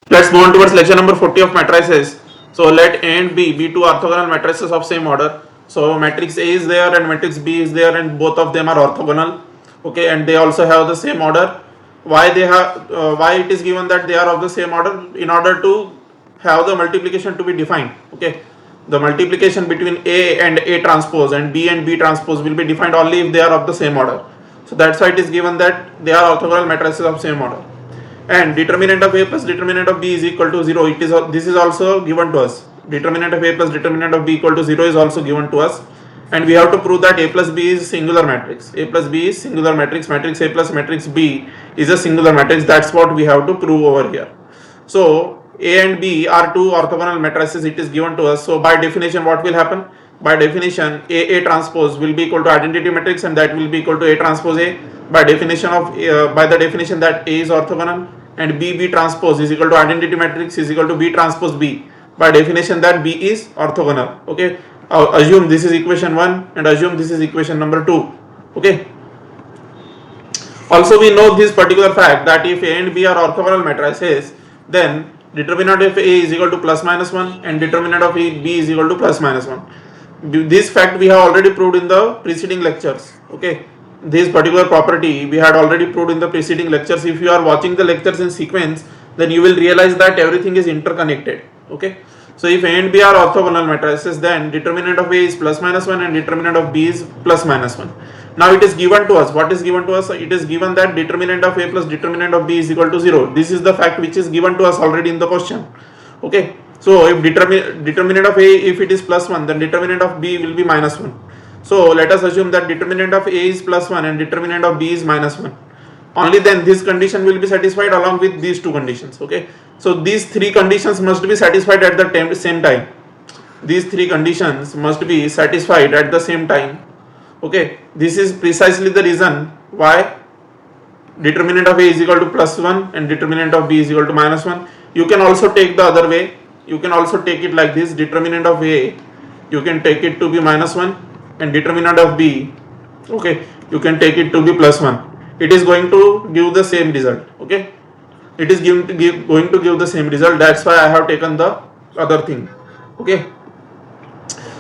Let's move on towards lecture number 40 of matrices. So let A and B be two orthogonal matrices of same order. So matrix A is there and matrix B is there, and both of them are orthogonal. Okay, and they also have the same order. Why they have? Why it is given that they are of the same order? In order to have the multiplication to be defined. Okay, the multiplication between A and A transpose and B transpose will be defined only if they are of the same order. So that's why it is given that they are orthogonal matrices of same order. And determinant of A plus determinant of B is equal to 0. This is also given to us. Determinant of A plus determinant of B equal to 0 is also given to us, and we have to prove that A plus B is singular matrix. A plus B is singular matrix. Matrix A plus matrix B is a singular matrix. That's what we have to prove over here. So A and B are two orthogonal matrices. It is given to us. So by definition, what will happen? By definition, A transpose will be equal to identity matrix, and that will be equal to A transpose A. By definition of by the definition that A is orthogonal, and B transpose is equal to identity matrix is equal to B transpose B. By definition that B is orthogonal. Okay, assume this is equation 1 and assume this is equation number 2. Okay, also we know this particular fact that if A and B are orthogonal matrices, then determinant of A is equal to plus minus 1 and determinant of B is equal to plus minus 1. This fact we have already proved in the preceding lectures. Okay, this particular property we had already proved in the preceding lectures. If you are watching the lectures in sequence, then you will realize that everything is interconnected. Okay, so if A and B are orthogonal matrices, then determinant of A is plus minus 1 and determinant of B is plus minus 1. Now it is given to us. What is given to us? It is given that determinant of A plus determinant of B is equal to 0. This is the fact which is given to us already in the question. Okay, so if determinant of A, if it is plus 1, then determinant of B will be minus 1. So let us assume that determinant of A is plus 1 and determinant of B is minus 1. Only then this condition will be satisfied along with these two conditions. Okay, so these three conditions must be satisfied at the same time. These three conditions must be satisfied at the same time. Okay, this is precisely the reason why determinant of A is equal to plus 1 and determinant of B is equal to minus 1. You can also take the other way. You can also take it like this. Determinant of A, you can take it to be minus 1, and determinant of B, okay, you can take it to be plus 1. It is going to give the same result. Okay, it is going to give the same result. That's why I have taken the other thing. Okay,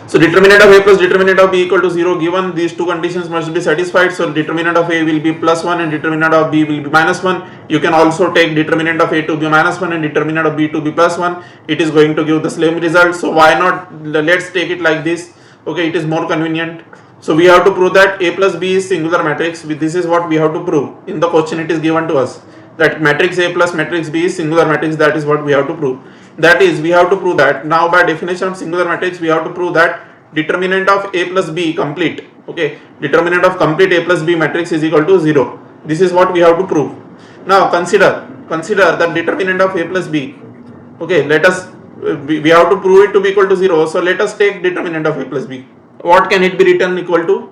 so determinant of A plus determinant of B equal to 0, given these two conditions must be satisfied. So determinant of A will be plus 1 and determinant of B will be minus 1. You can also take determinant of A to be minus 1 and determinant of B to be plus 1. It is going to give the same result. So why not, let's take it like this. Okay, it is more convenient. So we have to prove that A plus B is singular matrix. This is what we have to prove. In the question it is given to us that matrix A plus matrix B is singular matrix. That is what we have to prove. That is, we have to prove that. Now by definition of singular matrix, we have to prove that determinant of A plus B complete. Okay, determinant of complete A plus B matrix is equal to 0. This is what we have to prove. Now consider that determinant of A plus B. Okay, let us, we have to prove it to be equal to 0. So let us take determinant of A plus B. What can it be written equal to?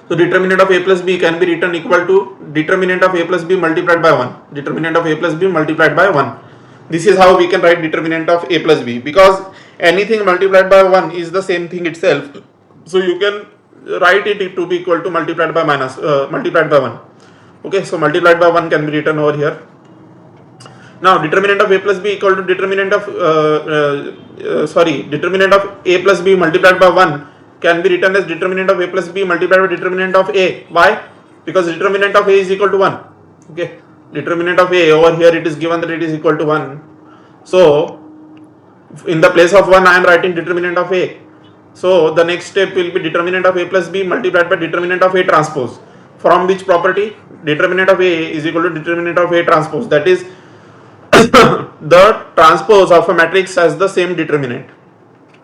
So determinant of A plus B can be written equal to determinant of A plus B multiplied by 1. Determinant of A plus B multiplied by 1. This is how we can write determinant of A plus B, because anything multiplied by 1 is the same thing itself. So you can write it to be equal to multiplied by 1. Okay, so multiplied by 1 can be written over here. Now determinant of A plus B equal to determinant of determinant of A plus B multiplied by 1 can be written as determinant of A plus B multiplied by determinant of A. Why? Because determinant of A is equal to 1. Okay, determinant of A over here it is given that it is equal to 1. So in the place of 1 I am writing determinant of A. So the next step will be determinant of A plus B multiplied by determinant of A transpose. From which property? Determinant of A is equal to determinant of A transpose. That is the transpose of a matrix has the same determinant.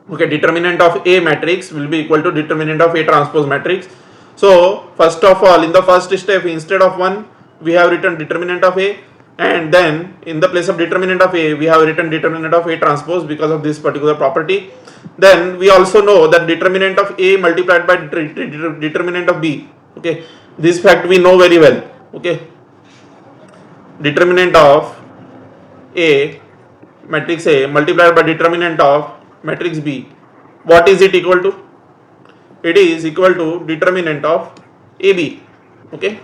Okay, determinant of A matrix will be equal to determinant of A transpose matrix. So first of all, in the first step, instead of 1 we have written determinant of A, and then in the place of determinant of A we have written determinant of A transpose because of this particular property. Then we also know that determinant of A multiplied by determinant of B. Okay, this fact we know very well. Okay, determinant of A matrix A multiplied by determinant of matrix B, what is it equal to? It is equal to determinant of AB. Okay,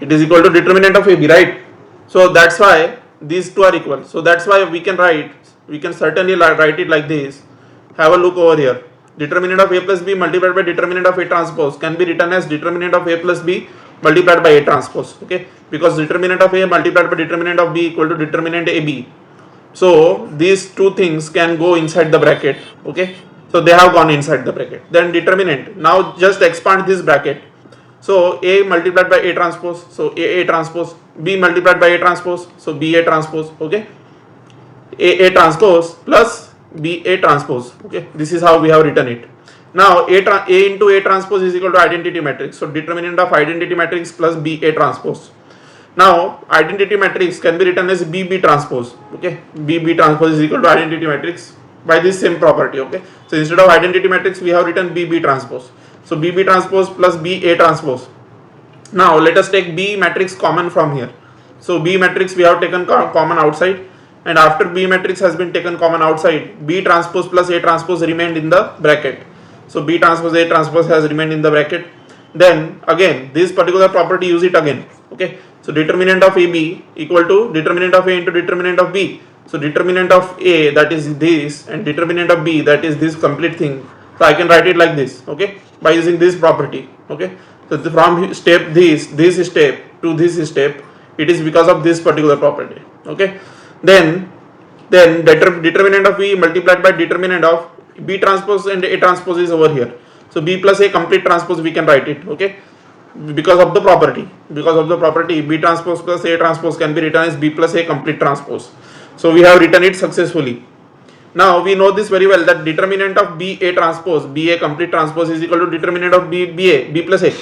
it is equal to determinant of AB, right? So that's why these two are equal. So that's why we can certainly write it like this. Have a look over here. Determinant of A plus B multiplied by determinant of A transpose can be written as determinant of A plus B multiplied by A transpose. Okay, because determinant of A multiplied by determinant of B equal to determinant AB. So these two things can go inside the bracket. Okay, so they have gone inside the bracket. Then determinant. Now just expand this bracket. So A multiplied by A transpose, so A transpose. B multiplied by A transpose, so B A transpose. Okay, A transpose plus B A transpose. Okay, this is how we have written it. Now A into A transpose is equal to identity matrix. So determinant of identity matrix plus B A transpose. Now identity matrix can be written as BB transpose. Okay, BB transpose is equal to identity matrix by this same property. Okay, so instead of identity matrix we have written BB transpose. So BB transpose plus BA transpose. Now let us take B matrix common from here. So B matrix we have taken common outside, and after B matrix has been taken common outside, B transpose plus A transpose remained in the bracket. So B transpose A transpose has remained in the bracket. Then again this particular property, use it again. Okay, so determinant of AB equal to determinant of A into determinant of B. So determinant of A, that is this, and determinant of B, that is this complete thing. So I can write it like this. Okay, by using this property. Okay, so from step this step to this step, it is because of this particular property. Okay, then determinant of B multiplied by determinant of B transpose and A transpose is over here. So B plus A complete transpose we can write it. Okay, because of the property B transpose plus A transpose can be written as B plus A complete transpose. So we have written it successfully. Now we know this very well, that determinant of B A transpose, B A complete transpose is equal to determinant of B plus A.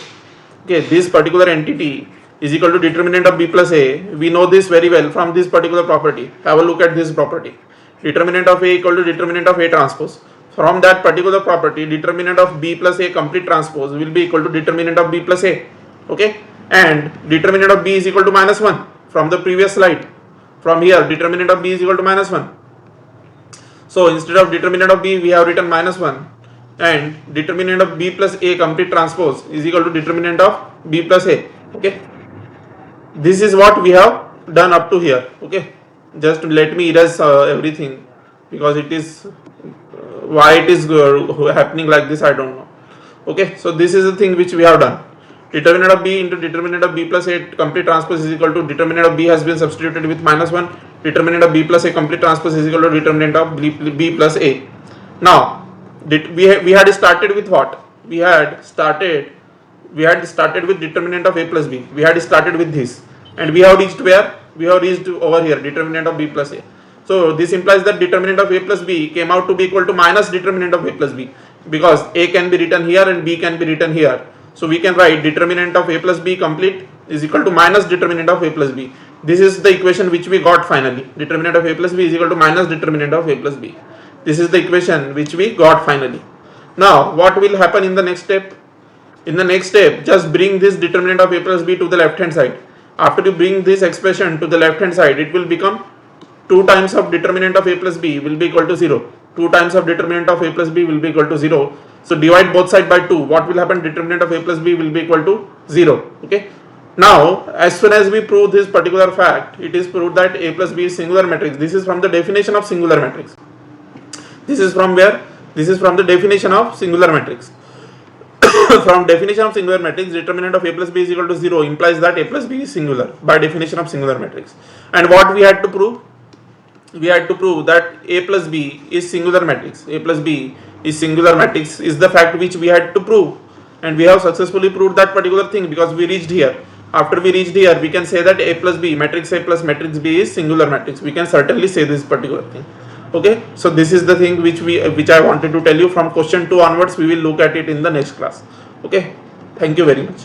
Okay, this particular entity is equal to determinant of B plus A. We know this very well from this particular property. Have a look at this property. Determinant of A equal to determinant of A transpose. From that particular property, determinant of B plus A complete transpose will be equal to determinant of B plus A. Okay, and determinant of B is equal to -1 from the previous slide. From here, determinant of B is equal to -1. So instead of determinant of B, we have written -1, and determinant of B plus A complete transpose is equal to determinant of B plus A. Okay, this is what we have done up to here. Okay, just let me erase everything, because it is why it is happening like this, I don't know. Okay, so this is the thing which we have done. Determinant of B into determinant of B plus A complete transpose is equal to determinant of B has been substituted with -1. Determinant of B plus A complete transpose is equal to determinant of B plus A. Now we had started with what? We had started with determinant of A plus B. We had started with this, and we have reached where? We have reached over here, determinant of B plus A. So this implies that determinant of A plus B came out to be equal to minus determinant of A plus B, because A can be written here and B can be written here. So we can write determinant of A plus B complete is equal to minus determinant of A plus B. This is the equation which we got finally. Determinant of A plus B is equal to minus determinant of A plus B. This is the equation which we got finally. Now what will happen in the next step? In the next step, just bring this determinant of A plus B to the left hand side. After you bring this expression to the left hand side, it will become 2 times of determinant of A plus B will be equal to 0. 2 times of determinant of A plus B will be equal to 0. So divide both sides by 2. What will happen? Determinant of A plus B will be equal to 0. Okay. Now, as soon as we prove this particular fact, it is proved that A plus B is singular matrix. This is from the definition of singular matrix. This is from where? This is from the definition of singular matrix. From definition of singular matrix, determinant of A plus B is equal to 0 implies that A plus B is singular by definition of singular matrix. And what we had to prove? We had to prove that A plus B is singular matrix. A plus B is singular matrix is the fact which we had to prove, and we have successfully proved that particular thing because we reached here. After we reached here, we can say that A plus B, matrix A plus matrix B is singular matrix. We can certainly say this particular thing. Okay, so this is the thing which I wanted to tell you. From question 2 onwards, we will look at it in the next class. Okay, thank you very much.